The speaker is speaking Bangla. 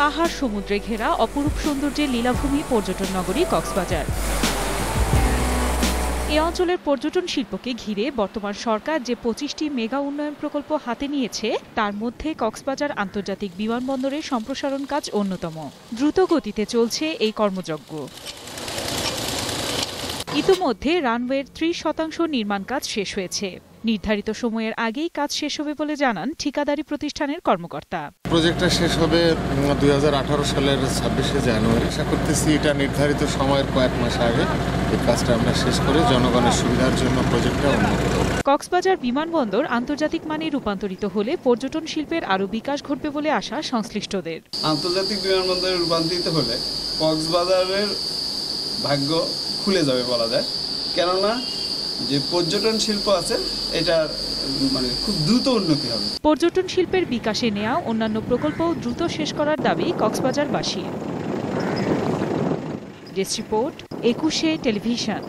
পাহাড় সমুদ্রে ঘেরা অপরূপ সৌন্দর্যের লীলাভূমি পর্যটন নগরী কক্সবাজার। এ অঞ্চলের পর্যটন শিল্পকে ঘিরে বর্তমান সরকার যে ২৫টি মেগা উন্নয়ন প্রকল্প হাতে নিয়েছে তার মধ্যে কক্সবাজার আন্তর্জাতিক বিমানবন্দরের সম্প্রসারণ কাজ অন্যতম। দ্রুত গতিতে চলছে এই কর্মযজ্ঞ। ইতোমধ্যে রানওয়ের ৩০% নির্মাণ কাজ শেষ হয়েছে। নির্ধারিত সময়ের আগেই কাজ শেষ হবে বলে জানান ঠিকাদারি প্রতিষ্ঠানের কর্মকর্তা। প্রজেক্টটা শেষ হবে ২০১৮ সালের ২৬শে জানুয়ারি। আশা করতেছি এটা নির্ধারিত সময়ের কয়েক মাস আগে এই কাজটা আমরা শেষ করে জনগণের সুবিধার জন্য প্রজেক্টটা উন্নত করব। কক্সবাজার বিমানবন্দর আন্তর্জাতিক মানে রূপান্তরিত হলে পর্যটন শিল্পের আরও বিকাশ ঘটবে বলে আশা সংশ্লিষ্টদের। আন্তর্জাতিক বিমানবন্দরে রূপান্তরিত হলে কক্সবাজারের ভাগ্য খুলে যাবে বলা যায়, কেননা যে পর্যটন শিল্প আছে এটা খুব দ্রুত উন্নতি হবে। পর্যটন শিল্পের বিকাশে নেওয়া অন্যান্য প্রকল্প দ্রুত শেষ করার দাবি কক্সবাজারবাসীর। ডেস্ক রিপোর্ট, ২১শে টেলিভিশন।